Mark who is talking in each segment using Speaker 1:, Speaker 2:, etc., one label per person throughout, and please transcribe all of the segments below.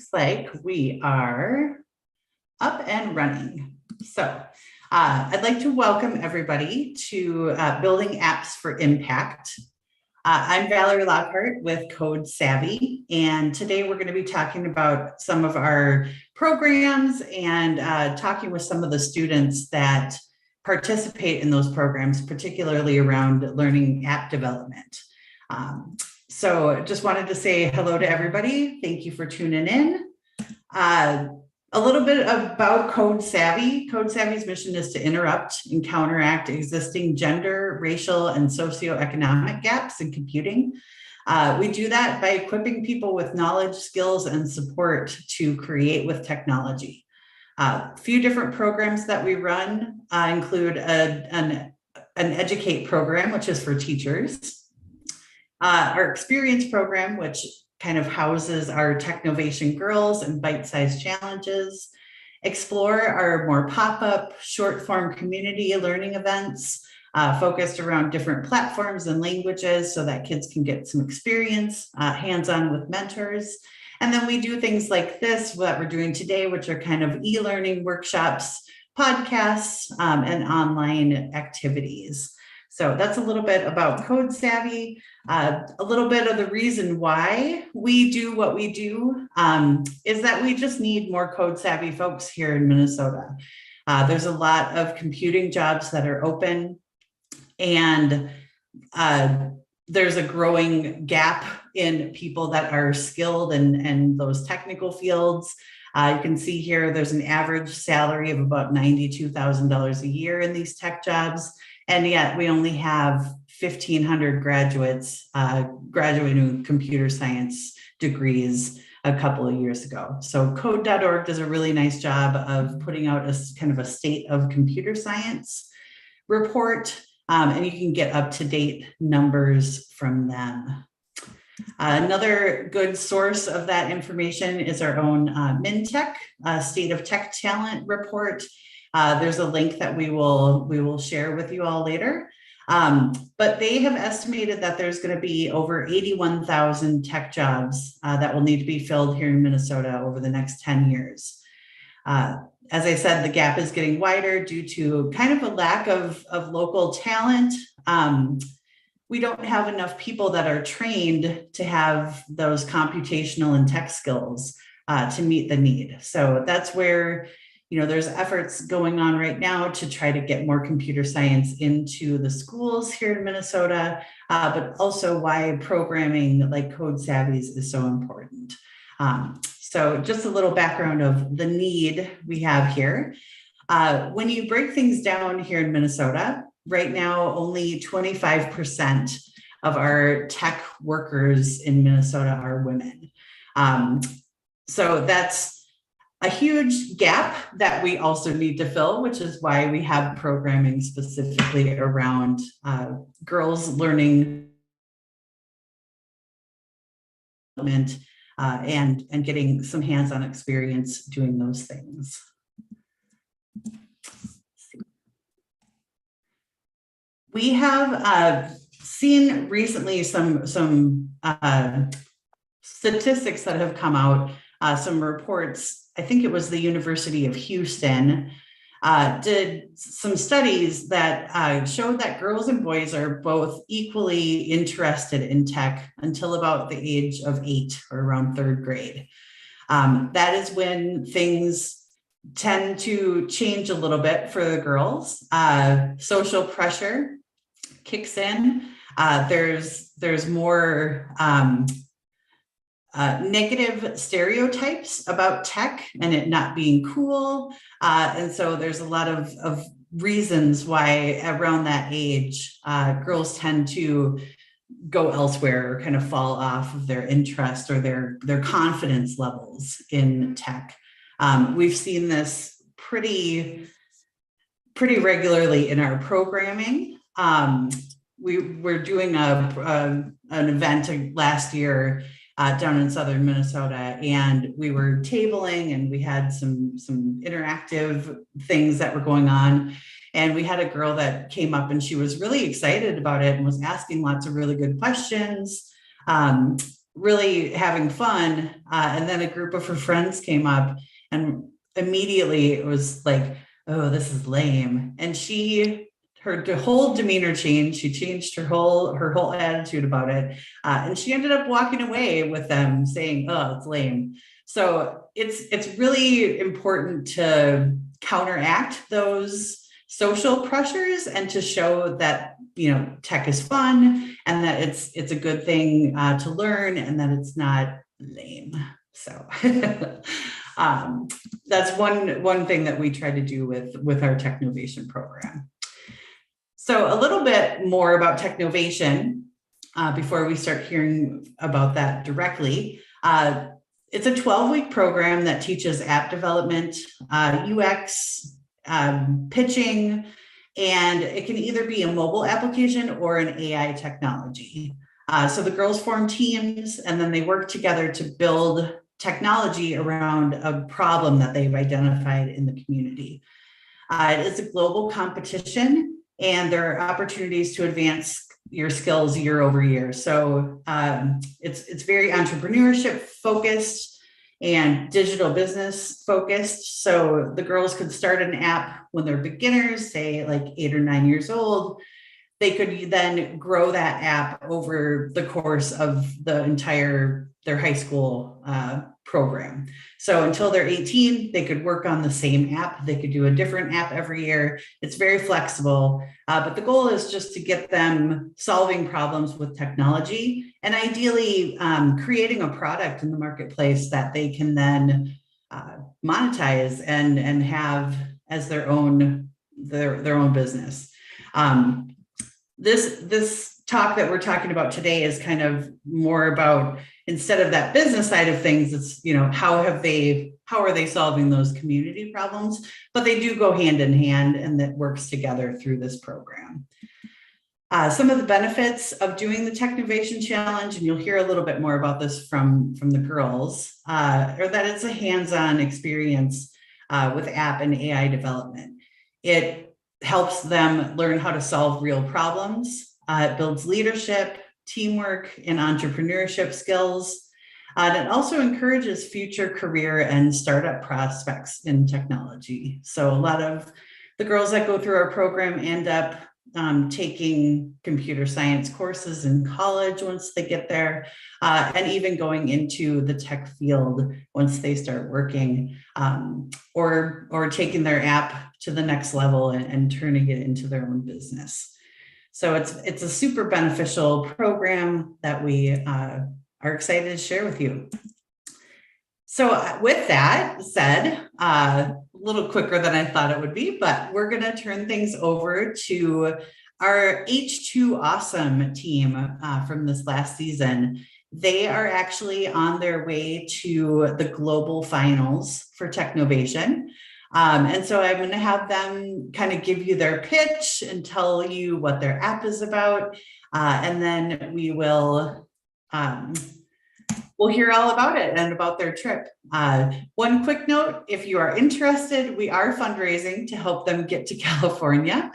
Speaker 1: Looks like we are up and running. So I'd like to welcome everybody to Building Apps for Impact. I'm Valerie Lockhart with Code Savvy, and today we're going to be talking about some of our programs and talking with some of the students that participate in those programs, particularly around learning app development. So just wanted to say hello to everybody. Thank you for tuning in. A little bit about Code Savvy. Code Savvy's mission is to interrupt and counteract existing gender, racial, and socioeconomic gaps in computing. We do that by equipping people with knowledge, skills, and support to create with technology. A few different programs that we run include an Educate program, which is for teachers. Our Experience program, which kind of houses our Technovation girls and bite-sized challenges. Explore our more pop-up, short-form community learning events focused around different platforms and languages so that kids can get some experience, hands-on with mentors. And then we do things like this, what we're doing today, which are kind of e-learning workshops, podcasts, and online activities. So that's a little bit about Code Savvy. A little bit of the reason why we do what we do is that we just need more code savvy folks here in Minnesota. There's a lot of computing jobs that are open, and there's a growing gap in people that are skilled in those technical fields. You can see here there's an average salary of about $92,000 a year in these tech jobs. And yet we only have 1,500 graduates graduating with computer science degrees a couple of years ago. So code.org does a really nice job of putting out a kind of a state of computer science report, and you can get up-to-date numbers from them. Another good source of that information is our own MinTech, State of Tech Talent report. There's a link that we will share with you all later. But they have estimated that there's going to be over 81,000 tech jobs that will need to be filled here in Minnesota over the next 10 years. As I said, the gap is getting wider due to kind of a lack of local talent. We don't have enough people that are trained to have those computational and tech skills to meet the need. So that's where there's efforts going on right now to try to get more computer science into the schools here in Minnesota, but also why programming like Code Savvy's is so important. So just a little background of the need we have here. When you break things down here in Minnesota, right now, only 25% of our tech workers in Minnesota are women. So that's a huge gap that we also need to fill, which is why we have programming specifically around girls learning and getting some hands-on experience doing those things. We have seen recently some statistics that have come out, some reports. I think it was the University of Houston did some studies that showed that girls and boys are both equally interested in tech until about the age of 8 or around 3rd grade. That is when things tend to change a little bit for the girls. Social pressure kicks in. There's more negative stereotypes about tech and it not being cool. And so there's a lot of reasons why around that age, girls tend to go elsewhere or kind of fall off of their interest or their confidence levels in tech. We've seen this pretty regularly in our programming. We were doing an event last year down in southern Minnesota, and we were tabling and we had some interactive things that were going on. And we had a girl that came up and she was really excited about it and was asking lots of really good questions. really having fun. And then a group of her friends came up, and immediately it was like, oh, this is lame. And her whole demeanor changed. She changed her whole attitude about it. And she ended up walking away with them saying, oh, it's lame. So it's really important to counteract those social pressures and to show that, tech is fun and that it's a good thing to learn and that it's not lame. So that's one thing that we try to do with our Technovation program. So a little bit more about Technovation before we start hearing about that directly. It's a 12-week program that teaches app development, UX, pitching, and it can either be a mobile application or an AI technology. So the girls form teams and then they work together to build technology around a problem that they've identified in the community. It is a global competition and there are opportunities to advance your skills year over year. So it's very entrepreneurship focused and digital business focused. So the girls could start an app when they're beginners, say like 8 or 9 years old. They could then grow that app over the course of their high school program. So until they're 18, they could work on the same app. They could do a different app every year. It's very flexible, but the goal is just to get them solving problems with technology and ideally creating a product in the marketplace that they can then monetize and have as their own business. This talk that we're talking about today is kind of more about, instead of that business side of things, it's, how are they solving those community problems, but they do go hand in hand and that works together through this program. Some of the benefits of doing the Technovation Challenge, and you'll hear a little bit more about this from the girls, are that it's a hands-on experience with app and AI development. It helps them learn how to solve real problems. It builds leadership, teamwork, and entrepreneurship skills. And it also encourages future career and startup prospects in technology. So a lot of the girls that go through our program end up taking computer science courses in college once they get there, and even going into the tech field once they start working, or taking their app to the next level and turning it into their own business. So it's a super beneficial program that we are excited to share with you. So with that said, a little quicker than I thought it would be, but we're going to turn things over to our H2 Awesome team from this last season. They are actually on their way to the global finals for Technovation. And so I'm going to have them kind of give you their pitch and tell you what their app is about. And then we will we'll hear all about it and about their trip. One quick note, if you are interested, we are fundraising to help them get to California.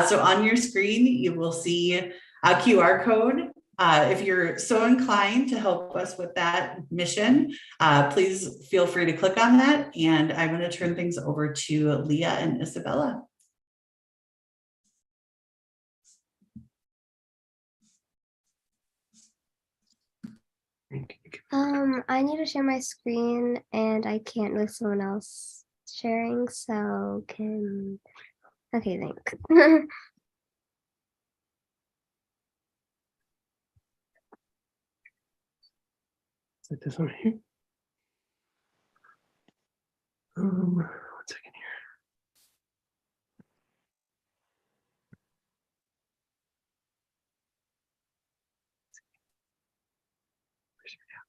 Speaker 1: So on your screen, you will see a QR code. If you're so inclined to help us with that mission, please feel free to click on that. And I'm going to turn things over to Leah and Isabella.
Speaker 2: I need to share my screen and I can't with someone else sharing, so okay, thanks.
Speaker 3: Is it this one here? One second here. Where's your app?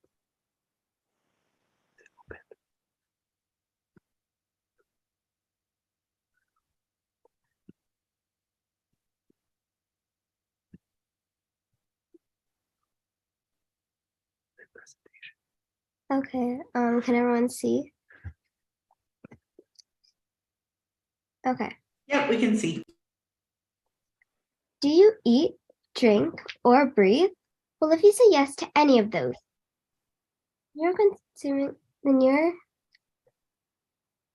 Speaker 3: Is it open?
Speaker 2: Okay, can everyone see? Okay.
Speaker 1: Yep, we can see.
Speaker 2: Do you eat, drink, or breathe? Well, if you say yes to any of those, You're consuming then you're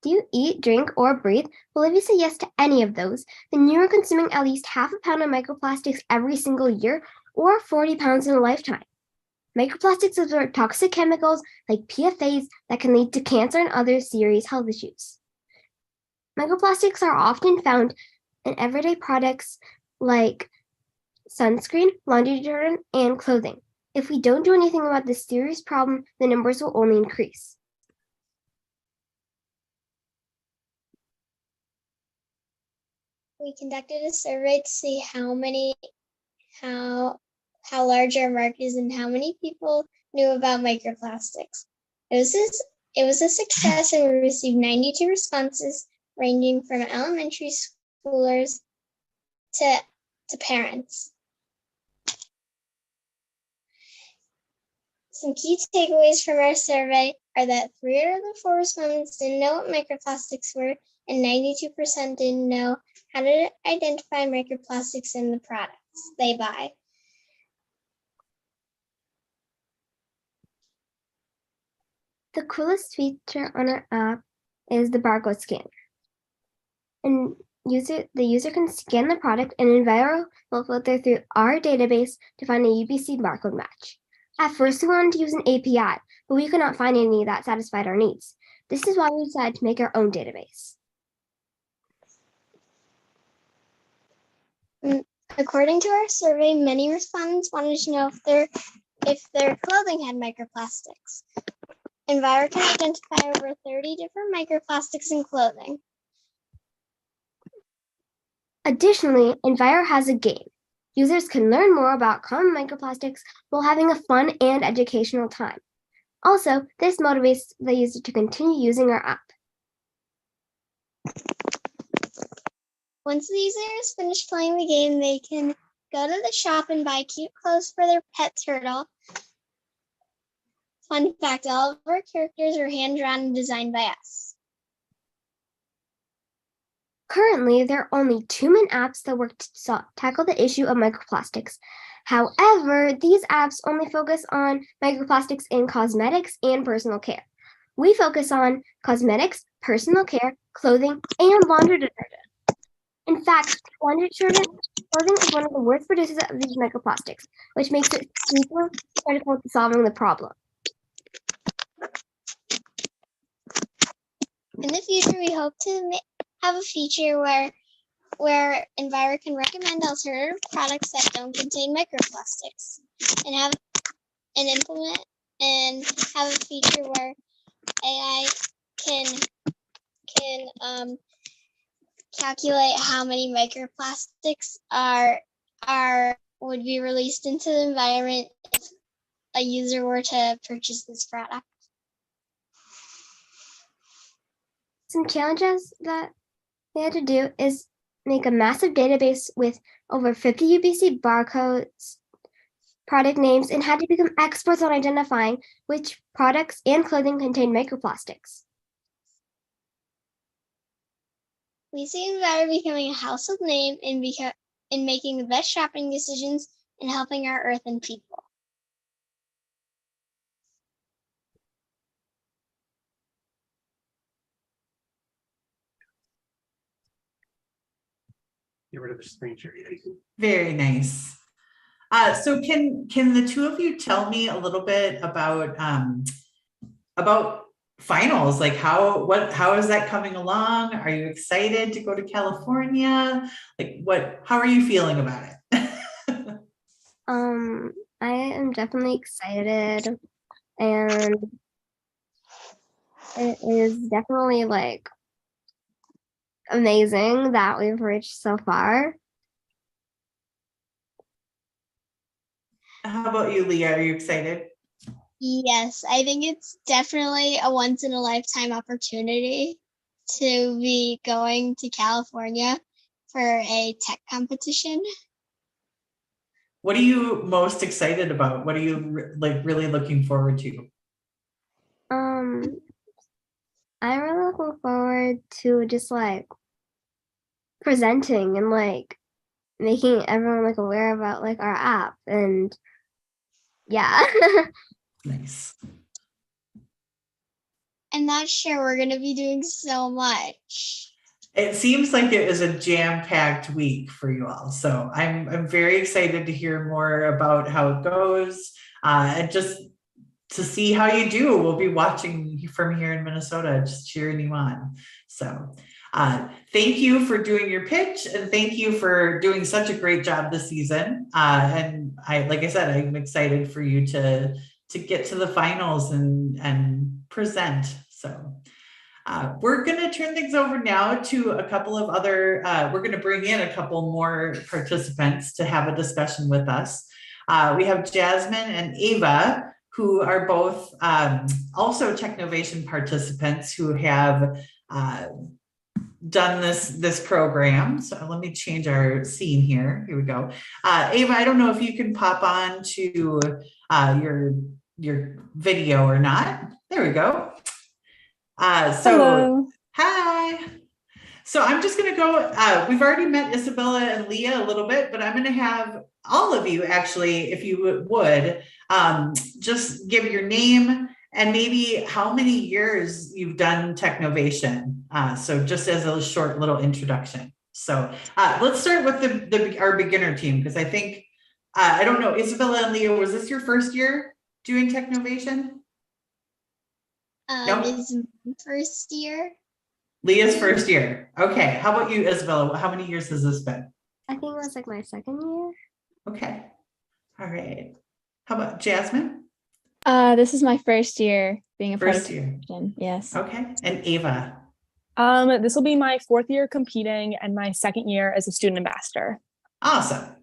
Speaker 2: do you eat, drink, or breathe? Well, if you say yes to any of those, then you're consuming at least half a pound of microplastics every single year or 40 pounds in a lifetime. Microplastics absorb toxic chemicals like PFAS that can lead to cancer and other serious health issues. Microplastics are often found in everyday products like sunscreen, laundry detergent, and clothing. If we don't do anything about this serious problem, the numbers will only increase.
Speaker 4: We conducted a survey to see how large our market is and how many people knew about microplastics. It was a success, and we received 92 responses ranging from elementary schoolers to parents. Some key takeaways from our survey are that 3 out of the 4 respondents didn't know what microplastics were, and 92% didn't know how to identify microplastics in the products they buy.
Speaker 2: The coolest feature on our app is the barcode scanner. And the user can scan the product and Enviro will filter through our database to find a UBC barcode match. At first, we wanted to use an API, but we could not find any that satisfied our needs. This is why we decided to make our own database.
Speaker 4: According to our survey, many respondents wanted to know if their clothing had microplastics. Enviro can identify over 30 different microplastics in clothing.
Speaker 2: Additionally, Enviro has a game. Users can learn more about common microplastics while having a fun and educational time. Also, this motivates the user to continue using our app.
Speaker 4: Once the user is finished playing the game, they can go to the shop and buy cute clothes for their pet turtle. Fun fact, all of our characters are hand-drawn and designed by us.
Speaker 2: Currently, there are only 2 main apps that work to tackle the issue of microplastics. However, these apps only focus on microplastics in cosmetics and personal care. We focus on cosmetics, personal care, clothing, and laundry detergent. In fact, laundry detergent clothing is one of the worst producers of these microplastics, which makes it super critical to solving the problem.
Speaker 4: In the future, we hope to have a feature where Enviro can recommend alternative products that don't contain microplastics, and have a feature where AI can calculate how many microplastics would be released into the environment if a user were to purchase this product.
Speaker 2: Some challenges that we had to do is make a massive database with over 50 UBC barcodes, product names, and had to become experts on identifying which products and clothing contain microplastics.
Speaker 4: We see Enviro becoming a household name in making the best shopping decisions and helping our earth and people.
Speaker 3: Get rid of the screen share.
Speaker 1: Very nice. So can the two of you tell me a little bit about finals? Like how is that coming along? Are you excited to go to California? Like how are you feeling about it?
Speaker 2: I am definitely excited, and it is definitely like amazing that we've reached so far.
Speaker 1: How about you, Leah? Are you excited?
Speaker 4: Yes, I think it's definitely a once in a lifetime opportunity to be going to California for a tech competition.
Speaker 1: What are you most excited about? What are you really looking forward to?
Speaker 2: I'm really looking forward to just like presenting and like making everyone like aware about like our app, and yeah.
Speaker 1: Nice.
Speaker 4: I'm not sure. We're going to be doing so much.
Speaker 1: It seems like it is a jam-packed week for you all. So I'm very excited to hear more about how it goes, and just to see how you do. We'll be watching from here in Minnesota, just cheering you on. So thank you for doing your pitch, and thank you for doing such a great job this season. And like I said, I'm excited for you to get to the finals and present. So we're going to turn things over now to a couple of other, we're going to bring in a couple more participants to have a discussion with us. We have Jasmine and Ava, who are both also Technovation participants who have done this program. So let me change our scene here. Here we go. Ava, I don't know if you can pop on to your video or not. There we go.
Speaker 5: Hello.
Speaker 1: Hi. So I'm just going to go, we've already met Isabella and Leah a little bit, but I'm going to have all of you actually, if you would, just give your name and maybe how many years you've done Technovation. So just as a short little introduction. So let's start with our beginner team, because I think, I don't know, Isabella and Leah, was this your first year doing Technovation? Nope.
Speaker 4: It's my first year.
Speaker 1: Leah's first year. Okay. How about you, Isabella? How many years has this been?
Speaker 2: I think it was like my second year.
Speaker 1: Okay. All right. How about Jasmine?
Speaker 5: This is my first year being a part of
Speaker 1: First year.
Speaker 5: Technovation. Yes.
Speaker 1: Okay. And Ava?
Speaker 5: This will be my 4th year competing and my 2nd year as a student ambassador.
Speaker 1: Awesome.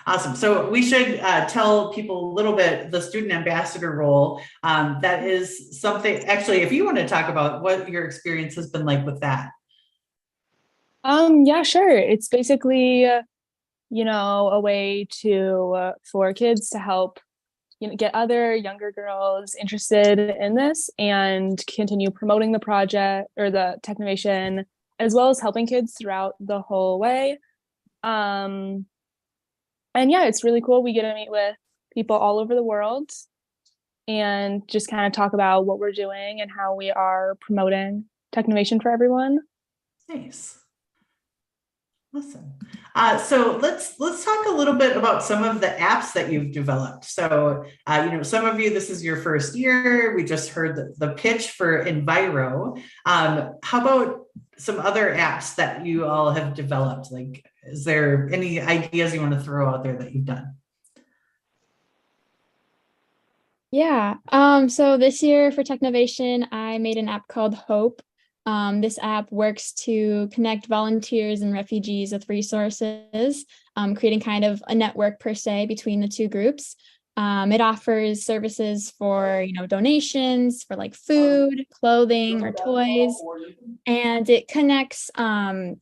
Speaker 1: Awesome. So we should tell people a little bit the student ambassador role. That is something, actually, if you want to talk about what your experience has been like with that.
Speaker 5: Yeah, sure. It's basically, a way for kids to help, get other younger girls interested in this and continue promoting the project or the Technovation, as well as helping kids throughout the whole way. And yeah, it's really cool. We get to meet with people all over the world and just kind of talk about what we're doing and how we are promoting Technovation for everyone.
Speaker 1: Nice. Awesome. So let's talk a little bit about some of the apps that you've developed. So, some of you, this is your first year. We just heard the pitch for Enviro. How about some other apps that you all have developed? Like, is there any ideas you want to throw out there that you've done?
Speaker 5: Yeah. So this year for Technovation, I made an app called Hope. This app works to connect volunteers and refugees with resources, creating kind of a network per se between the two groups. It offers services for, donations for like food, clothing, or toys, and it connects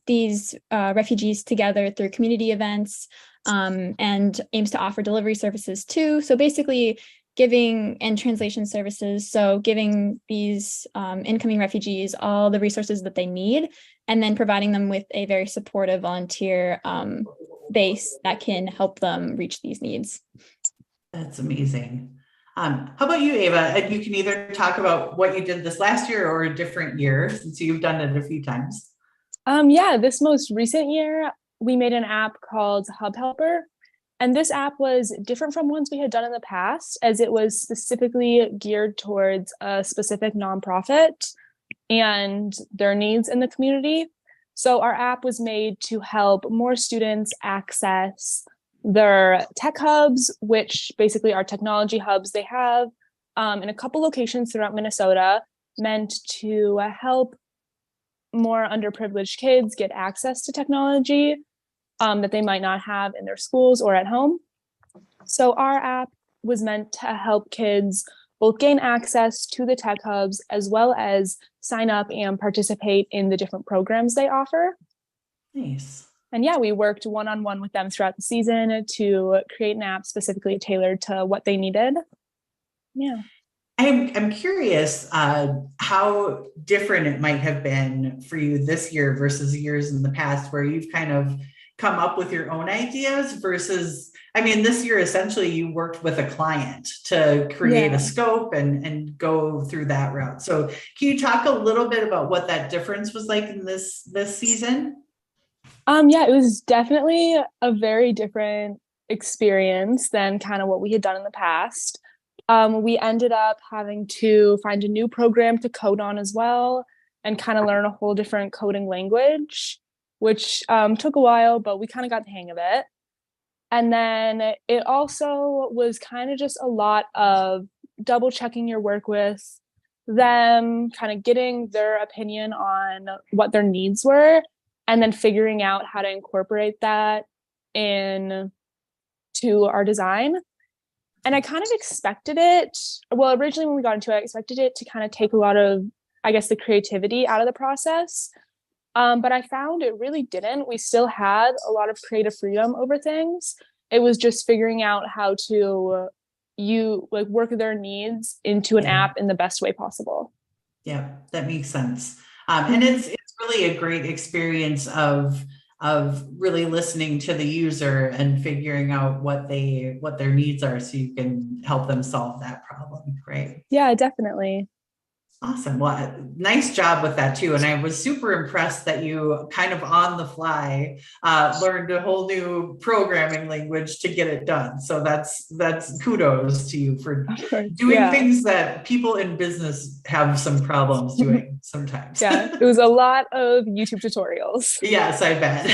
Speaker 5: these refugees together through community events, and aims to offer delivery services too. So basically giving and translation services. So giving these incoming refugees all the resources that they need, and then providing them with a very supportive volunteer base that can help them reach these needs.
Speaker 1: That's amazing. How about you, Ava? And you can either talk about what you did this last year or a different year, since you've done it a few times.
Speaker 5: Yeah, this most recent year, we made an app called Hub Helper. And this app was different from ones we had done in the past, as it was specifically geared towards a specific nonprofit and their needs in the community. So our app was made to help more students access their tech hubs, which basically are technology hubs they have in a couple locations throughout Minnesota, meant to help more underprivileged kids get access to technology that they might not have in their schools or at home. So our app was meant to help kids both gain access to the tech hubs as well as sign up and participate in the different programs they offer.
Speaker 1: Nice.
Speaker 5: And yeah, we worked one-on-one with them throughout the season to create an app specifically tailored to what they needed. Yeah.
Speaker 1: I'm curious how different it might have been for you this year versus years in the past, where you've kind of come up with your own ideas versus I mean, this year essentially you worked with a client to create
Speaker 5: Yeah.
Speaker 1: a scope and go through that route. So can you talk a little bit about what that difference was like in this season?
Speaker 5: Yeah, it was definitely a very different experience than kind of what we had done in the past. We ended up having to find a new program to code on as well and kind of learn a whole different coding language, which took a while, but we kind of got the hang of it. And then it also was kind of just a lot of double checking your work with them, kind of getting their opinion on what their needs were, and then figuring out how to incorporate that in to our design. And I kind of expected it. Well, originally when we got into it, I expected it to kind of take a lot of, I guess, the creativity out of the process. But I found it really didn't. We still had a lot of creative freedom over things. It was just figuring out how to work their needs into an
Speaker 1: Yeah.
Speaker 5: app in the best way possible.
Speaker 1: Yeah, that makes sense. And it's really a great experience of really listening to the user and figuring out what their needs are so you can help them solve that problem, right?
Speaker 5: Yeah, definitely.
Speaker 1: Awesome. Well, nice job with that too. And I was super impressed that you kind of on the fly learned a whole new programming language to get it done. So that's kudos to you for
Speaker 5: Of course.
Speaker 1: doing
Speaker 5: Yeah.
Speaker 1: things that people in business have some problems doing sometimes.
Speaker 5: Yeah. It was a lot of YouTube tutorials.
Speaker 1: Yes, I bet.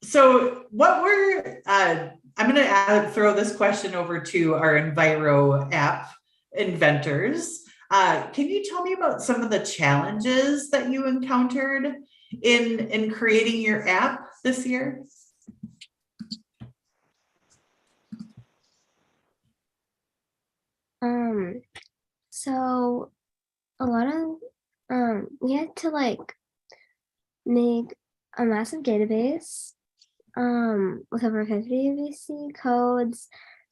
Speaker 1: So what were, I'm going to throw this question over to our Enviro app inventors. Can you tell me about some of the challenges that you encountered in creating your app this year?
Speaker 2: So a lot of we had to like make a massive database with over 50 VC codes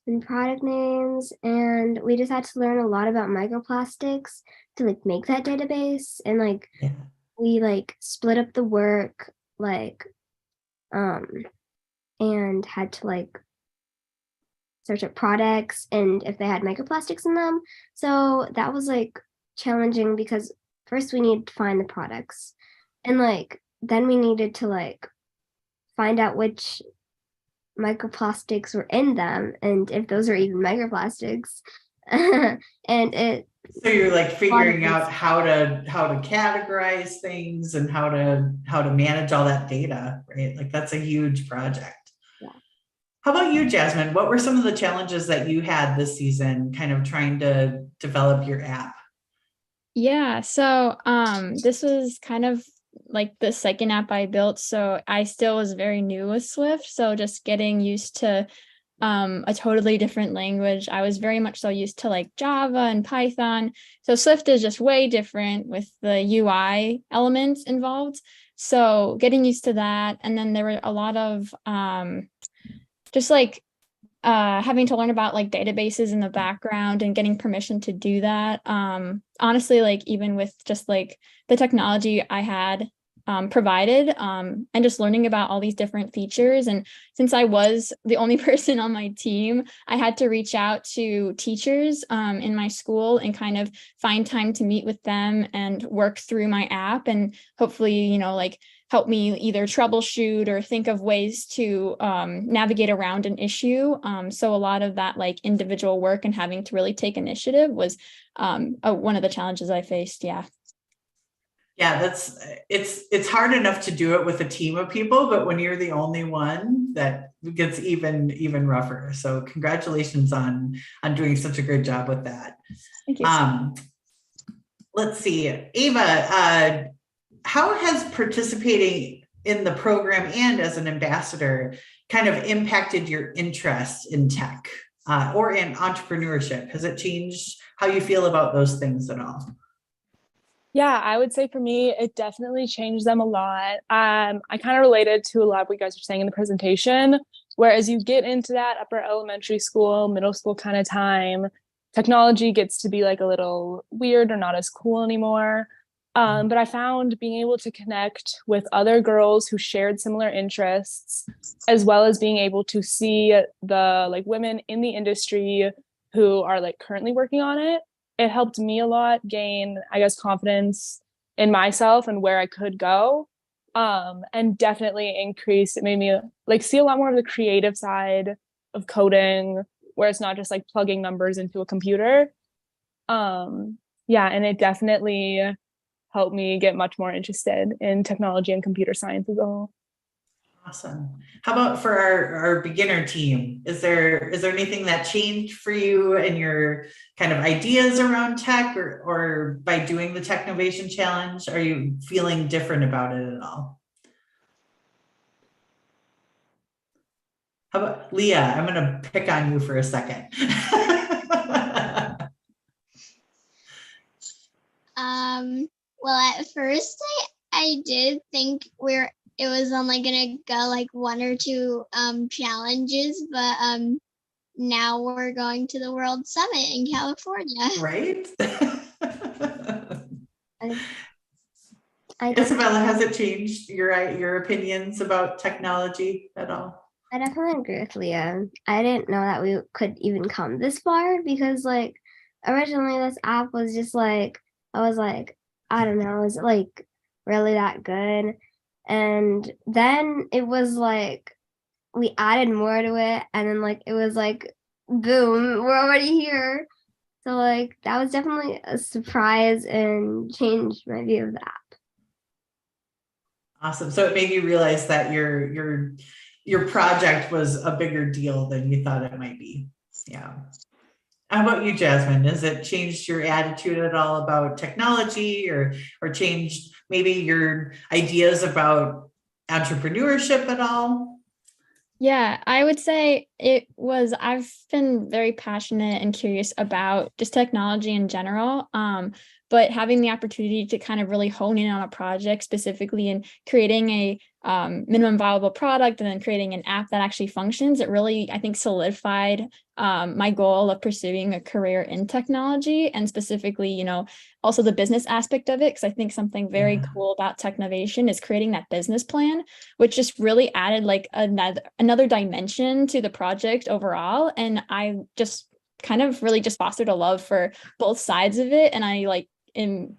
Speaker 2: and product names, and we just had to learn a lot about microplastics to like make that database, and like
Speaker 1: Yeah.
Speaker 2: we like split up the work like and had to like search up products and if they had microplastics in them. So that was like challenging because first we needed to find the products and like then we needed to like find out which microplastics were in them and if those are even microplastics. And it
Speaker 1: So you're like figuring
Speaker 2: things.
Speaker 1: out how to categorize things and how to manage all that data, right? Like that's a huge project.
Speaker 2: Yeah.
Speaker 1: How about you, Jasmine? What were some of the challenges that you had this season, kind of trying to develop your app?
Speaker 6: Yeah, so this was kind of like the second app I built, so I still was very new with Swift, so just getting used to a totally different language. I was very much so used to like Java and Python. So Swift is just way different with the UI elements involved. So getting used to that. And then there were a lot of just like having to learn about like databases in the background and getting permission to do that. Honestly, like even with just like the technology I had provided and just learning about all these different features. And since I was the only person on my team, I had to reach out to teachers in my school and kind of find time to meet with them and work through my app and hopefully, you know, like help me either troubleshoot or think of ways to navigate around an issue. So a lot of that like individual work and having to really take initiative was one of the challenges I faced. Yeah.
Speaker 1: Yeah, it's hard enough to do it with a team of people, but when you're the only one, that gets even rougher. So congratulations on doing such a great job with that.
Speaker 6: Thank you.
Speaker 1: Let's see, Ava, how has participating in the program and as an ambassador kind of impacted your interest in tech or in entrepreneurship? Has it changed how you feel about those things at all?
Speaker 5: Yeah, I would say for me, it definitely changed them a lot. I kind of related to a lot of what you guys were saying in the presentation, whereas you get into that upper elementary school, middle school kind of time, technology gets to be like a little weird or not as cool anymore. But I found being able to connect with other girls who shared similar interests, as well as being able to see the like women in the industry who are like currently working on it, it helped me a lot gain, I guess, confidence in myself and where I could go. And definitely increased, it made me like see a lot more of the creative side of coding, where it's not just like plugging numbers into a computer. Yeah, and it definitely helped me get much more interested in technology and computer science as a whole.
Speaker 1: Awesome. How about for our beginner team? Is there anything that changed for you and your kind of ideas around tech, or by doing the Technovation Challenge? Are you feeling different about it at all? How about Leah? I'm going to pick on you for a second.
Speaker 4: Well, at first I did think it was only gonna go like one or two challenges, but now we're going to the World Summit in California.
Speaker 1: Right?
Speaker 2: I
Speaker 1: Isabella, has it changed your opinions about technology at all?
Speaker 2: I definitely agree with Leah. I didn't know that we could even come this far because like originally this app was just like, I was like, I don't know, is it like really that good? And then it was like we added more to it, and then like it was like boom, we're already here. So like that was definitely a surprise and changed my view of the app.
Speaker 1: Awesome. So it made you realize that your project was a bigger deal than you thought it might be. Yeah. How about you, Jasmine? Has it changed your attitude at all about technology, or changed maybe your ideas about entrepreneurship at all?
Speaker 6: Yeah, I would say I've been very passionate and curious about just technology in general. But having the opportunity to kind of really hone in on a project specifically and creating a minimum viable product and then creating an app that actually functions, it really, I think, solidified my goal of pursuing a career in technology, and specifically, also the business aspect of it. Because I think something very cool about Technovation is creating that business plan, which just really added like another dimension to the project overall. And I just kind of really just fostered a love for both sides of it. And I am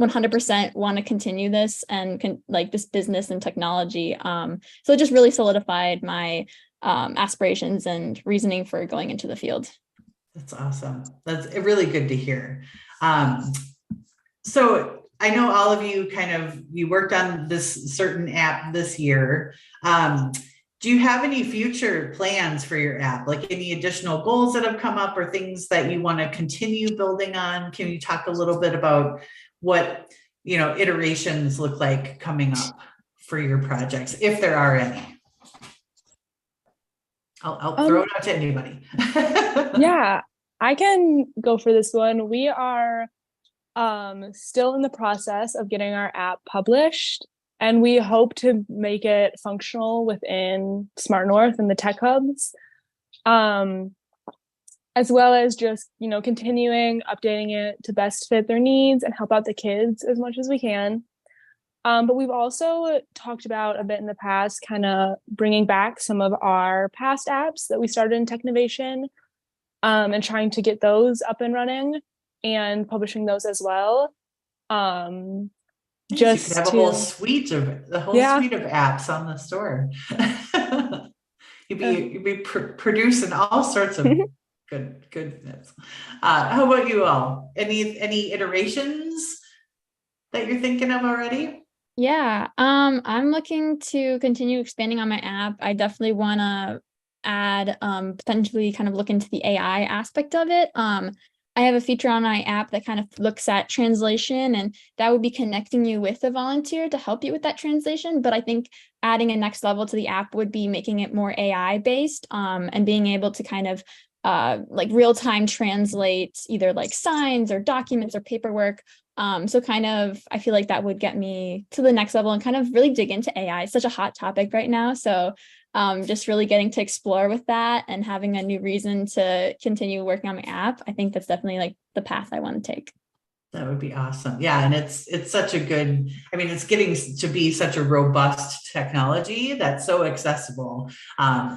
Speaker 6: 100% want to continue this and this business and technology. So it just really solidified my aspirations and reasoning for going into the field.
Speaker 1: That's awesome. That's really good to hear. So I know all of you you worked on this certain app this year. Do you have any future plans for your app? Like any additional goals that have come up or things that you want to continue building on? Can you talk a little bit about what, iterations look like coming up for your projects, if there are any? I'll throw it out to anybody.
Speaker 5: Yeah, I can go for this one. We are still in the process of getting our app published, and we hope to make it functional within Smart North and the tech hubs, as well as just, continuing updating it to best fit their needs and help out the kids as much as we can. But we've also talked about a bit in the past, kind of bringing back some of our past apps that we started in Technovation, and trying to get those up and running and publishing those as well.
Speaker 1: Just you could have a whole suite of apps on the store. you'd be producing all sorts of goodness. How about you all? Any iterations that you're thinking of already?
Speaker 6: Yeah, I'm looking to continue expanding on my app. I definitely want to add potentially kind of look into the AI aspect of it. I have a feature on my app that kind of looks at translation, and that would be connecting you with a volunteer to help you with that translation. But I think adding a next level to the app would be making it more AI based, and being able to kind of real-time translate either like signs or documents or paperwork. So kind of, I feel like that would get me to the next level and kind of really dig into AI. It's such a hot topic right now. So just really getting to explore with that and having a new reason to continue working on my app. I think that's definitely like the path I want to take.
Speaker 1: That would be awesome. Yeah, and it's such a good, I mean, it's getting to be such a robust technology that's so accessible.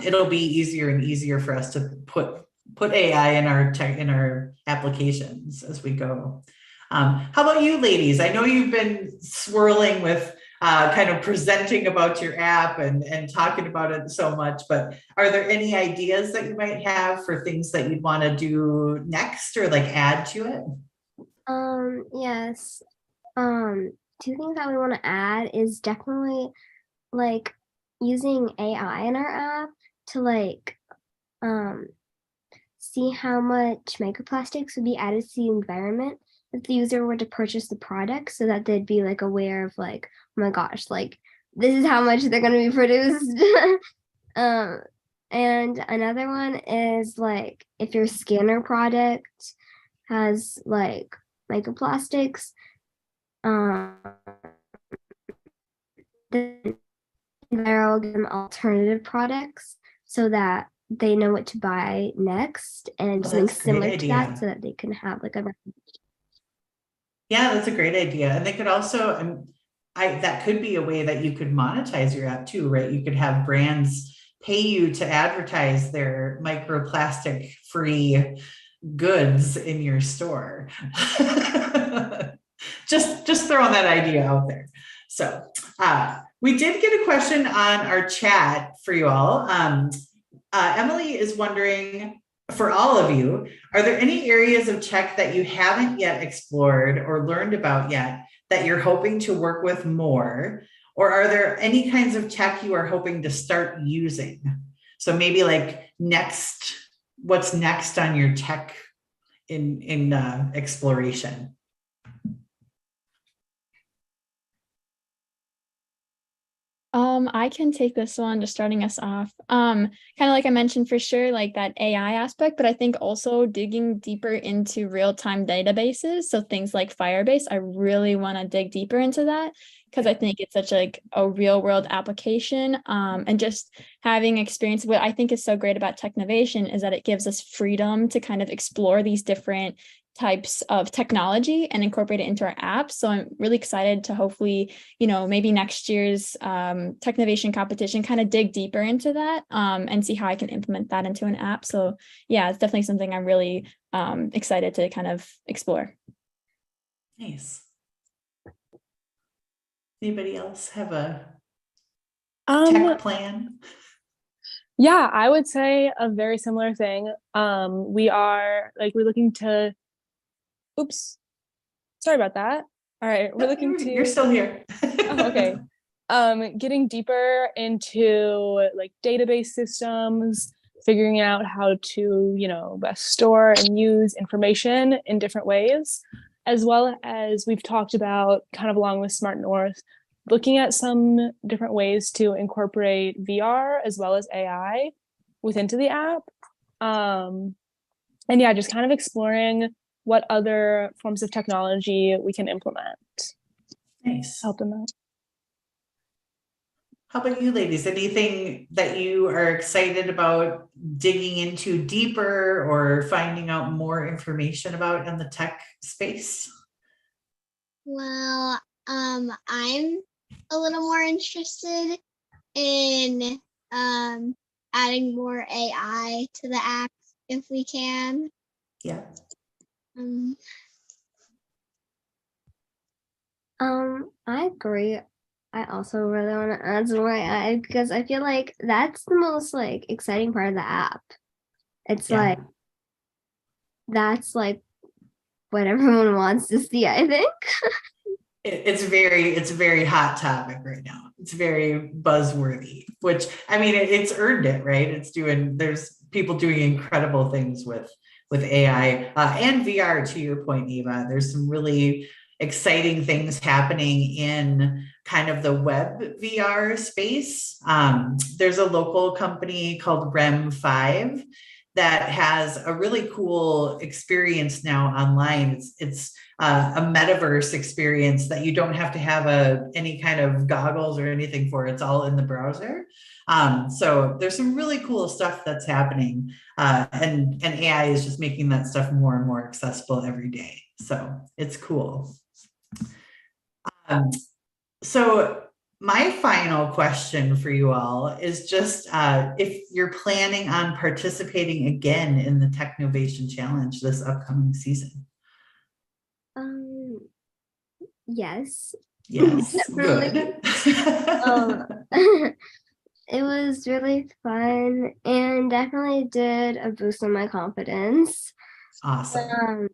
Speaker 1: It'll be easier and easier for us to put AI in our tech in our applications as we go. How about you, ladies? I know you've been swirling with kind of presenting about your app and talking about it so much, but are there any ideas that you might have for things that you'd want to do next or like add to it?
Speaker 2: Yes. Two things that we want to add is definitely like using AI in our app to like see how much microplastics would be added to the environment if the user were to purchase the product, so that they'd be like aware of like, oh my gosh, like this is how much they're going to be produced. And another one is like if your scanner product has like microplastics, then they'll give them alternative products so that they know what to buy next and something
Speaker 1: that's a great
Speaker 2: similar to that,
Speaker 1: idea.
Speaker 2: so that they can have like a
Speaker 1: Yeah, that's a great idea. And they could also, that could be a way that you could monetize your app too, right? You could have brands pay you to advertise their microplastic free goods in your store. just throwing that idea out there. So we did get a question on our chat for you all. Emily is wondering, for all of you, are there any areas of tech that you haven't yet explored or learned about yet that you're hoping to work with more? Or are there any kinds of tech you are hoping to start using? So maybe like next, what's next on your tech in exploration?
Speaker 6: I can take this one, just starting us off. Kind of like I mentioned, for sure, like that AI aspect, but I think also digging deeper into real-time databases. So things like Firebase, I really want to dig deeper into that because I think it's such like a real world application. And just having experience, what I think is so great about Technovation is that it gives us freedom to kind of explore these different types of technology and incorporate it into our apps. So I'm really excited to hopefully, maybe next year's Technovation competition kind of dig deeper into that and see how I can implement that into an app. So yeah, it's definitely something I'm really excited to kind of explore.
Speaker 1: Nice. Anybody else have a tech plan?
Speaker 5: Yeah, I would say a very similar thing. We're looking to, oops, sorry about that. All right, we're looking to,
Speaker 1: you're still here.
Speaker 5: Oh, okay. Getting deeper into like database systems, figuring out how to, best store and use information in different ways, as well as we've talked about kind of along with Smart North, looking at some different ways to incorporate VR as well as AI into the app. And yeah, just kind of exploring what other forms of technology we can implement.
Speaker 1: Nice.
Speaker 5: Help them out.
Speaker 1: How about you, ladies? Anything that you are excited about digging into deeper or finding out more information about in the tech space?
Speaker 4: Well, I'm a little more interested in adding more AI to the app if we can.
Speaker 1: Yeah.
Speaker 2: I agree. I also really want to add some more AI because I feel like that's the most like exciting part of the app. It's like that's like what everyone wants to see, I think.
Speaker 1: It's a very hot topic right now. It's very buzzworthy, which I mean, it's earned it, right? There's people doing incredible things with AI and VR. To your point, Eva, there's some really exciting things happening in kind of the web VR space. There's a local company called REM5 that has a really cool experience now online. It's a metaverse experience that you don't have to have any kind of goggles or anything for. It's all in the browser. So there's some really cool stuff that's happening, and AI is just making that stuff more and more accessible every day. So it's cool. So my final question for you all is just if you're planning on participating again in the Technovation Challenge this upcoming season.
Speaker 2: Yes.
Speaker 1: Yes,
Speaker 2: Definitely.
Speaker 1: good.
Speaker 2: It was really fun and definitely did a boost on my confidence.
Speaker 1: Awesome.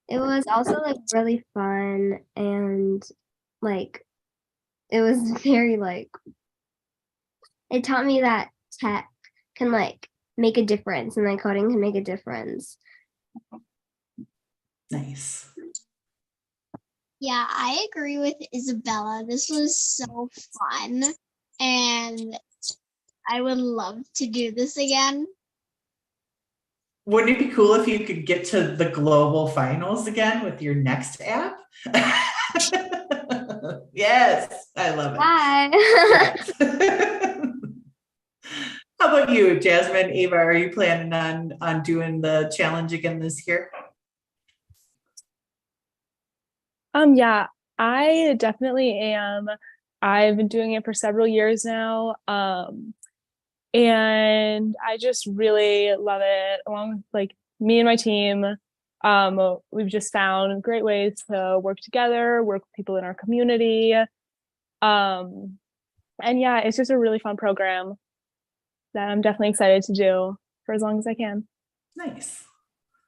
Speaker 2: It was also like really fun and like it was very like it taught me that tech can like make a difference and like coding can make a difference.
Speaker 1: Nice.
Speaker 4: Yeah, I agree with Isabella. This was so fun, and I would love to do this again.
Speaker 1: Wouldn't it be cool if you could get to the global finals again with your next app? Yes, I love it.
Speaker 2: Bye.
Speaker 1: How about you, Jasmine, Ava? Are you planning on doing the challenge again this year?
Speaker 5: Yeah, I definitely am. I've been doing it for several years now. And I just really love it. Along with like me and my team, we've just found great ways to work together, work with people in our community. And yeah, it's just a really fun program that I'm definitely excited to do for as long as I can.
Speaker 1: Nice.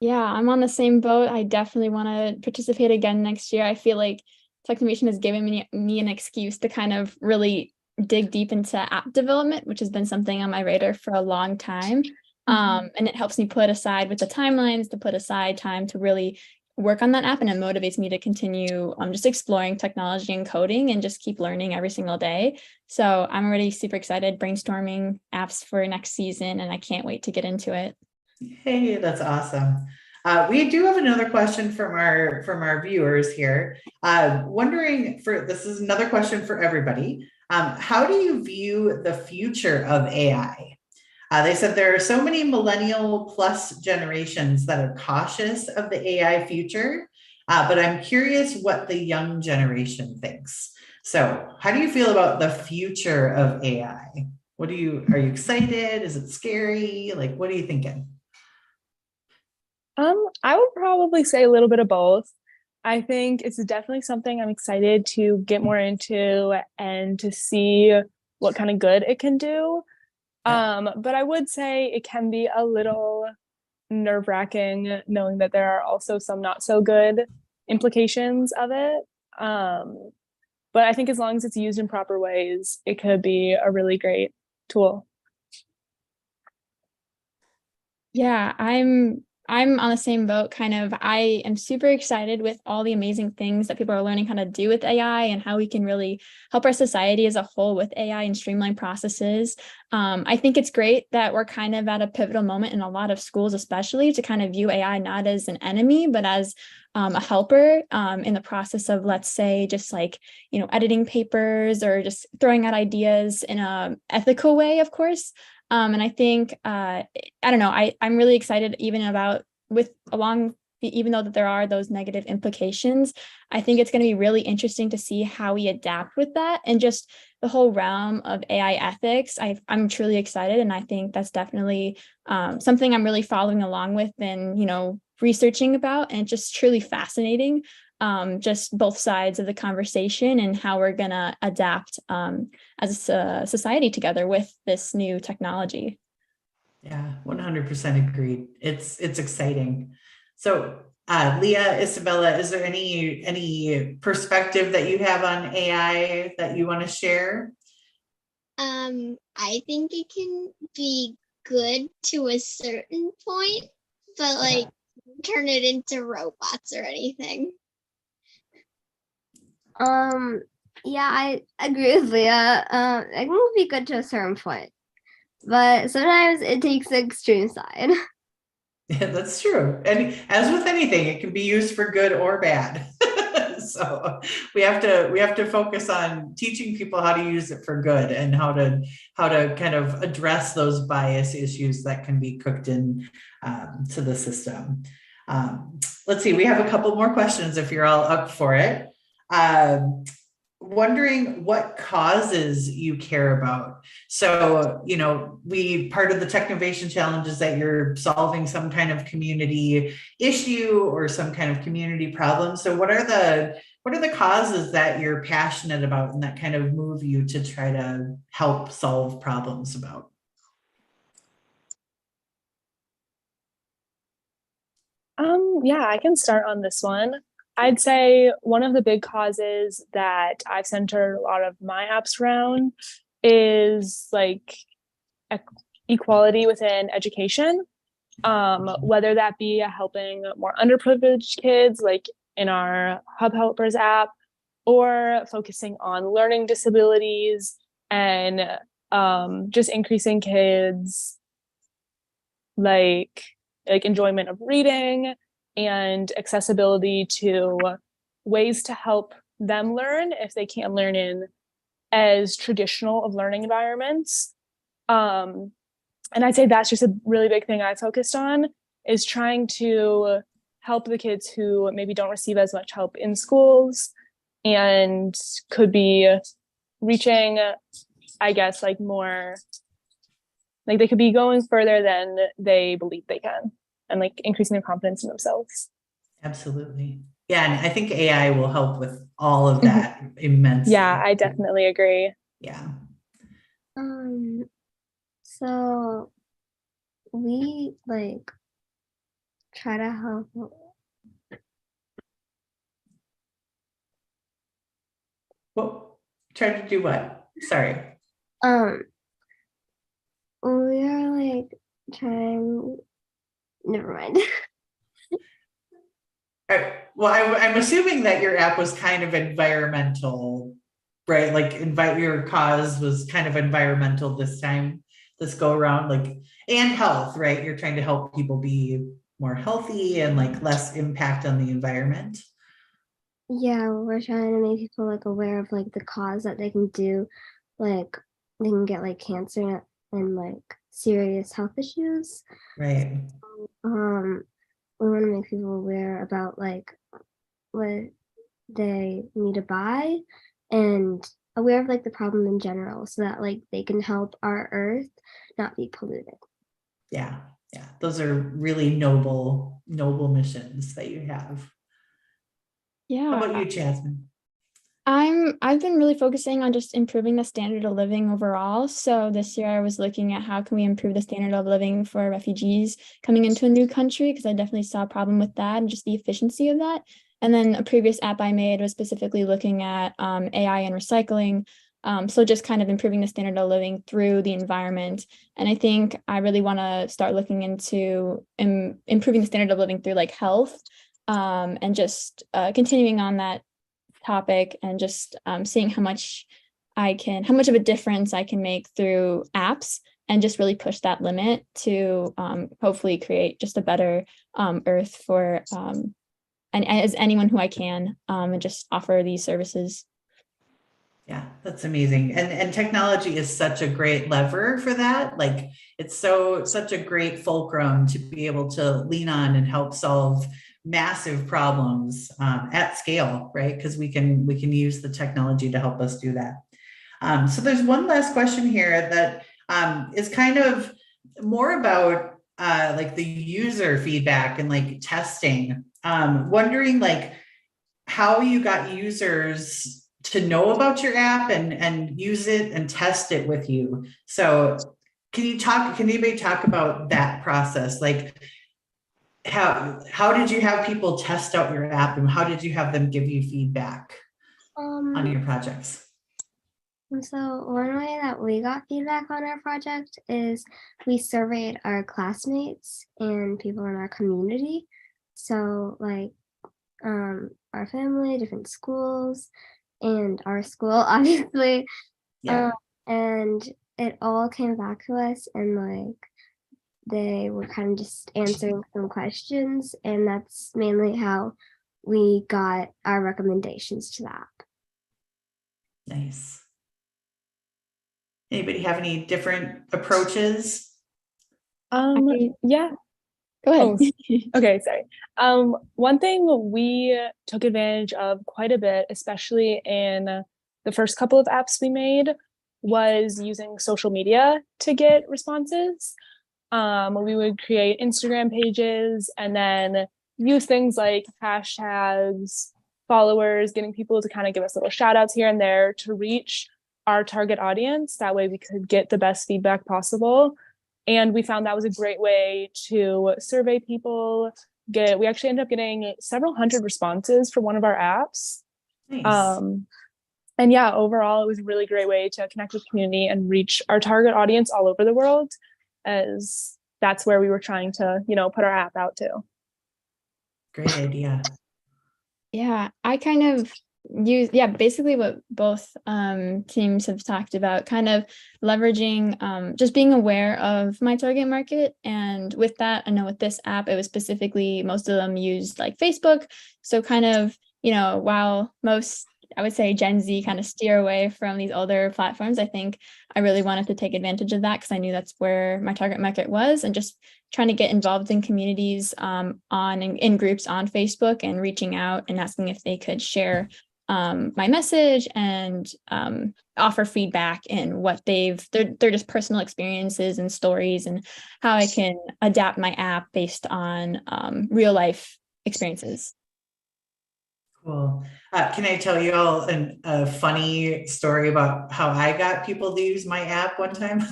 Speaker 6: Yeah, I'm on the same boat. I definitely want to participate again next year. I feel like Technovation has given me an excuse to kind of really dig deep into app development, which has been something on my radar for a long time. And it helps me put aside with the timelines to put aside time to really work on that app, and it motivates me to continue just exploring technology and coding and just keep learning every single day. So I'm already super excited brainstorming apps for next season, and I can't wait to get into it.
Speaker 1: Hey, that's awesome. We do have another question from our viewers here. This is another question for everybody. How do you view the future of AI? They said there are so many millennial plus generations that are cautious of the AI future, but I'm curious what the young generation thinks. So how do you feel about the future of AI? Are you excited? Is it scary? Like, what are you thinking?
Speaker 5: I would probably say a little bit of both. I think it's definitely something I'm excited to get more into and to see what kind of good it can do. But I would say it can be a little nerve-wracking knowing that there are also some not so good implications of it. But I think as long as it's used in proper ways, it could be a really great tool.
Speaker 6: Yeah, I'm on the same boat, kind of. I am super excited with all the amazing things that people are learning how to do with AI and how we can really help our society as a whole with AI and streamline processes. I think it's great that we're kind of at a pivotal moment in a lot of schools, especially to kind of view AI not as an enemy, but as a helper in the process of, let's say, just like, editing papers or just throwing out ideas in a ethical way, of course. And I think, I don't know, I'm really excited even even though that there are those negative implications. I think it's going to be really interesting to see how we adapt with that and just the whole realm of AI ethics. I'm truly excited. And I think that's definitely something I'm really following along with and, researching about, and just truly fascinating. Just both sides of the conversation and how we're going to adapt as a society together with this new technology.
Speaker 1: Yeah, 100% agreed. It's exciting. So Leah, Isabella, is there any perspective that you have on AI that you want to share?
Speaker 4: I think it can be good to a certain point, but like turn it into robots or anything.
Speaker 2: Yeah, I agree with Leah. I think it would be good to a certain point, but sometimes it takes the extreme side.
Speaker 1: Yeah, that's true. And as with anything, it can be used for good or bad. So we have to focus on teaching people how to use it for good and how to kind of address those bias issues that can be cooked in to the system. Let's see, we have a couple more questions if you're all up for it. Wondering what causes you care about. So, part of the Technovation Challenge is that you're solving some kind of community issue or some kind of community problem. So what are the causes that you're passionate about and that kind of move you to try to help solve problems about?
Speaker 5: Yeah, I can start on this one. I'd say one of the big causes that I've centered a lot of my apps around is like equality within education, whether that be helping more underprivileged kids, like in our Hub Helpers app, or focusing on learning disabilities and just increasing kids like enjoyment of reading and accessibility to ways to help them learn if they can't learn in as traditional of learning environments. And I'd say that's just a really big thing I focused on, is trying to help the kids who maybe don't receive as much help in schools and could be reaching, I guess, more, they could be going further than they believe they can, and increasing their confidence in themselves.
Speaker 1: Absolutely. Yeah, and I think AI will help with all of that immensely.
Speaker 5: Yeah, I definitely agree.
Speaker 1: Yeah.
Speaker 2: So we try to help.
Speaker 1: Well, try to do what? Sorry.
Speaker 2: We are trying. Never mind.
Speaker 1: Well, I'm assuming that your app was kind of environmental, right? Your cause was kind of environmental this go around, and health, right? You're trying to help people be more healthy and less impact on the environment.
Speaker 2: Yeah, we're trying to make people aware of the cause that they can do, they can get cancer and serious health issues.
Speaker 1: Right.
Speaker 2: We want to make people aware about what they need to buy and aware of the problem in general, so that they can help our earth not be polluted.
Speaker 1: Yeah, those are really noble missions that you have.
Speaker 6: Yeah.
Speaker 1: How about you, Jasmine?
Speaker 6: I've been really focusing on just improving the standard of living overall. So this year I was looking at how can we improve the standard of living for refugees coming into a new country, because I definitely saw a problem with that and just the efficiency of that. And then a previous app I made was specifically looking at AI and recycling. So just kind of improving the standard of living through the environment. And I think I really want to start looking into improving the standard of living through health, and just continuing on that topic and just seeing how much of a difference I can make through apps, and just really push that limit to hopefully create just a better earth for and as anyone who I can, and just offer these services.
Speaker 1: Yeah, that's amazing. And technology is such a great lever for that. It's such a great fulcrum to be able to lean on and help solve massive problems at scale, right? Because we can use the technology to help us do that. So there's one last question here that is kind of more about the user feedback and testing. Wondering how you got users to know about your app and use it and test it with you. So can anybody talk about that process? How did you have people test out your app, and how did you have them give you feedback on your projects?
Speaker 2: So one way that we got feedback on our project is we surveyed our classmates and people in our community. So our family, different schools, and our school, obviously.
Speaker 1: Yeah.
Speaker 2: And it all came back to us, and they were kind of just answering some questions, and that's mainly how we got our recommendations to the app.
Speaker 1: Nice. Anybody have any different approaches?
Speaker 5: Yeah.
Speaker 6: Go ahead.
Speaker 5: Oh, okay, sorry. One thing we took advantage of quite a bit, especially in the first couple of apps we made, was using social media to get responses. We would create Instagram pages and then use things like hashtags, followers, getting people to kind of give us little shout outs here and there to reach our target audience. That way we could get the best feedback possible. And we found that was a great way to survey people. We actually ended up getting several hundred responses for one of our apps.
Speaker 1: Nice.
Speaker 5: And yeah, overall, it was a really great way to connect with community and reach our target audience all over the world, as that's where we were trying to, put our app out to.
Speaker 1: Great idea.
Speaker 6: Yeah, I kind of use, basically what both teams have talked about, kind of leveraging, just being aware of my target market. And with that, I know with this app, it was specifically, most of them used like Facebook. So kind of, while most, I would say Gen Z kind of steer away from these older platforms, I think I really wanted to take advantage of that because I knew that's where my target market was, and just trying to get involved in communities in groups on Facebook and reaching out and asking if they could share my message and offer feedback in what they're just personal experiences and stories, and how I can adapt my app based on real life experiences.
Speaker 1: Cool. Can I tell you all a funny story about how I got people to use my app one time?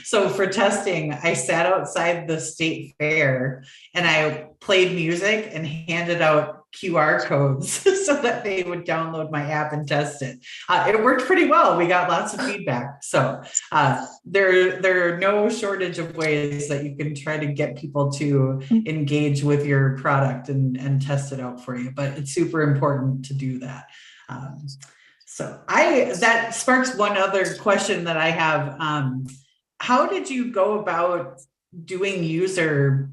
Speaker 1: So for testing, I sat outside the state fair and I played music and handed out QR codes so that they would download my app and test it. It worked pretty well. We got lots of feedback. So there are no shortage of ways that you can try to get people to engage with your product and test it out for you. But it's super important to do that. So that sparks one other question that I have. How did you go about doing user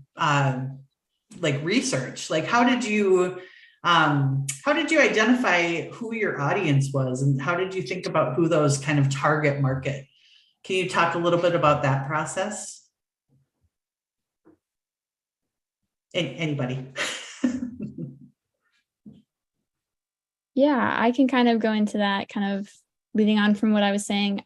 Speaker 1: research? Like, how did you identify who your audience was, and how did you think about who those kind of target market? Can you talk a little bit about that process? Anybody?
Speaker 6: Yeah, I can kind of go into that, kind of leading on from what I was saying.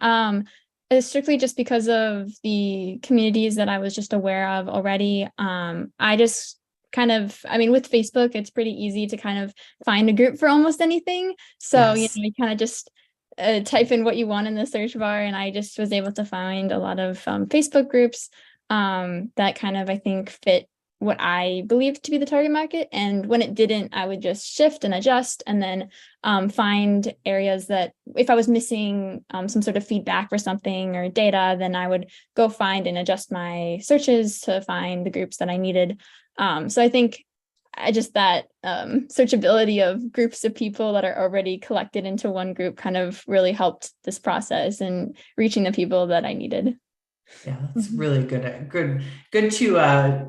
Speaker 6: It's strictly just because of the communities that I was just aware of already. I just with Facebook, it's pretty easy to kind of find a group for almost anything. So,
Speaker 1: Yes.
Speaker 6: You kind of just type in what you want in the search bar. And I just was able to find a lot of Facebook groups that kind of, I think, fit what I believed to be the target market. And when it didn't, I would just shift and adjust, and then find areas that if I was missing some sort of feedback for something or data, then I would go find and adjust my searches to find the groups that I needed. So I think that searchability of groups of people that are already collected into one group kind of really helped this process and reaching the people that I needed.
Speaker 1: Yeah, that's really good. Good to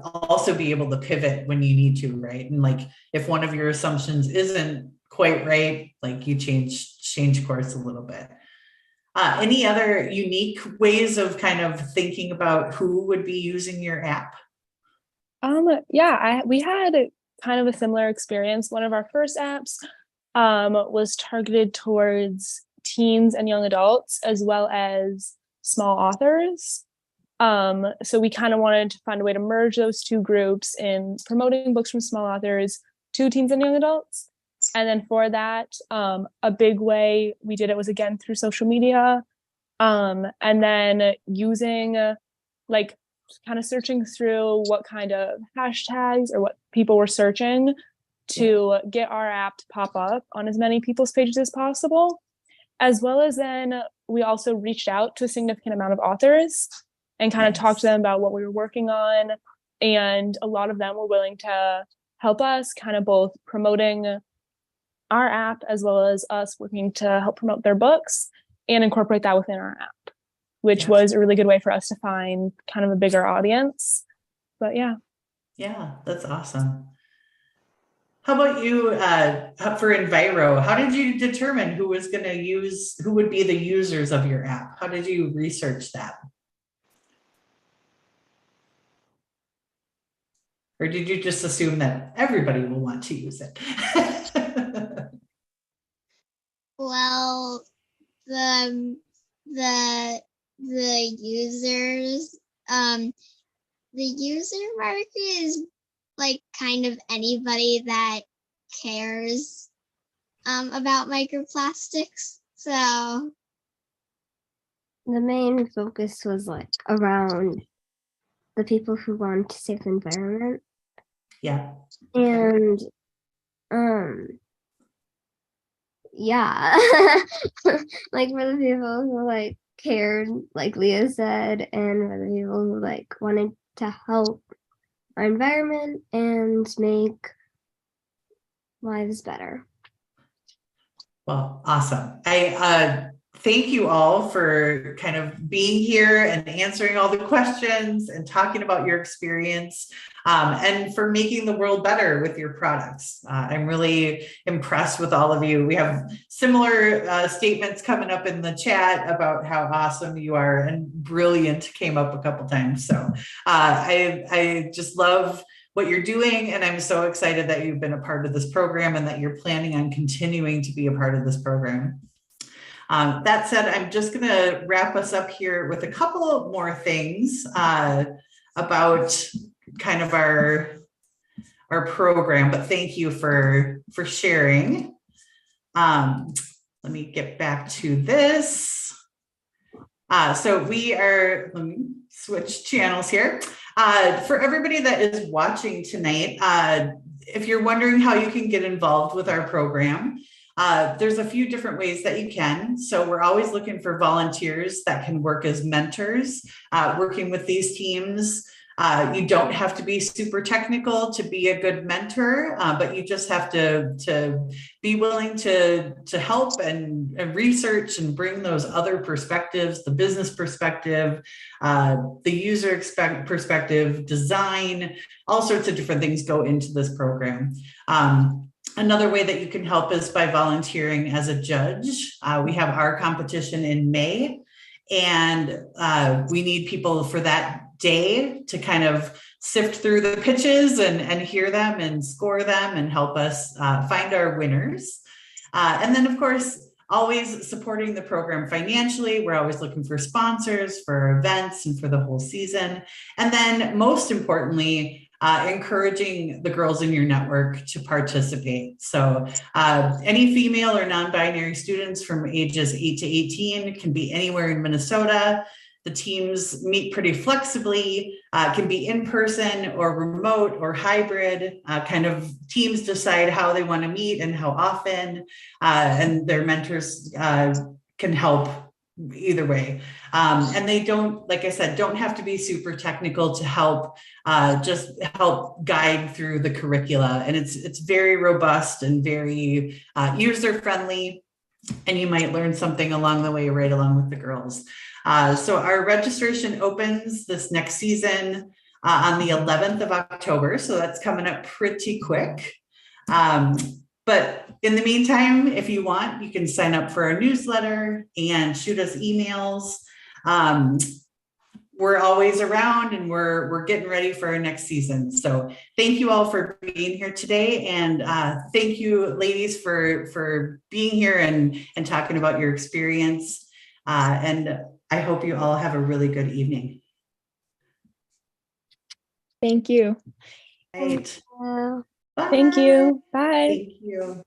Speaker 1: also be able to pivot when you need to, right? And like if one of your assumptions isn't quite right, like you change course a little bit. Any other unique ways of kind of thinking about who would be using your app?
Speaker 5: We had kind of a similar experience. One of our first apps was targeted towards teens and young adults, as well as small authors. So we kind of wanted to find a way to merge those two groups in promoting books from small authors to teens and young adults. And then for that, a big way we did it was again through social media, and then using kind of searching through what kind of hashtags or what people were searching to get our app to pop up on as many people's pages as possible. As well as then we also reached out to a significant amount of authors and kind of talked to them about what we were working on. And a lot of them were willing to help us kind of both promoting our app as well as us working to help promote their books and incorporate that within our app, which was a really good way for us to find kind of a bigger audience. But yeah.
Speaker 1: Yeah, that's awesome. How about you for Enviro? How did you determine who would be the users of your app? How did you research that? Or did you just assume that everybody will want to use it?
Speaker 4: Well, the the users, the user market is like kind of anybody that cares about microplastics. So
Speaker 2: The main focus was like around the people who want to save the environment.
Speaker 1: Yeah.
Speaker 2: And yeah. Like for the people who like cared, like Leah said, and for the people who like wanted to help our environment and make lives better.
Speaker 1: Well, awesome. I thank you all for kind of being here and answering all the questions and talking about your experience, and for making the world better with your products. I'm really impressed with all of you. We have similar statements coming up in the chat about how awesome you are, and brilliant came up a couple times. So I just love what you're doing. And I'm so excited that you've been a part of this program and that you're planning on continuing to be a part of this program. That said, I'm just going to wrap us up here with a couple more things about kind of our program, but thank you for sharing. Let me get back to this. So we are, let me switch channels here. For everybody that is watching tonight, if you're wondering how you can get involved with our program, there's a few different ways that you can. So we're always looking for volunteers that can work as mentors, working with these teams. You don't have to be super technical to be a good mentor, but you just have to be willing to help and research and bring those other perspectives, the business perspective, the user perspective, design, all sorts of different things go into this program. Another way that you can help is by volunteering as a judge. We have our competition in May, and we need people for that day to kind of sift through the pitches and hear them and score them and help us find our winners. And then, of course, always supporting the program financially. We're always looking for sponsors for events and for the whole season. And then most importantly, encouraging the girls in your network to participate. So any female or non-binary students from ages 8 to 18 can be anywhere in Minnesota. The teams meet pretty flexibly, can be in person or remote or hybrid. Kind of teams decide how they want to meet and how often, and their mentors can help either way. And they don't, like I said, don't have to be super technical to help, just help guide through the curricula. And it's very robust and very user friendly. And you might learn something along the way right along with the girls. So our registration opens this next season on the 11th of October. So that's coming up pretty quick. But in the meantime, if you want, you can sign up for our newsletter and shoot us emails. We're always around, and we're getting ready for our next season. So thank you all for being here today. And thank you, ladies, for being here and talking about your experience. And I hope you all have a really good evening.
Speaker 6: Thank you.
Speaker 1: Right.
Speaker 2: Well,
Speaker 1: Bye.
Speaker 5: Thank you. Bye.
Speaker 1: Thank you.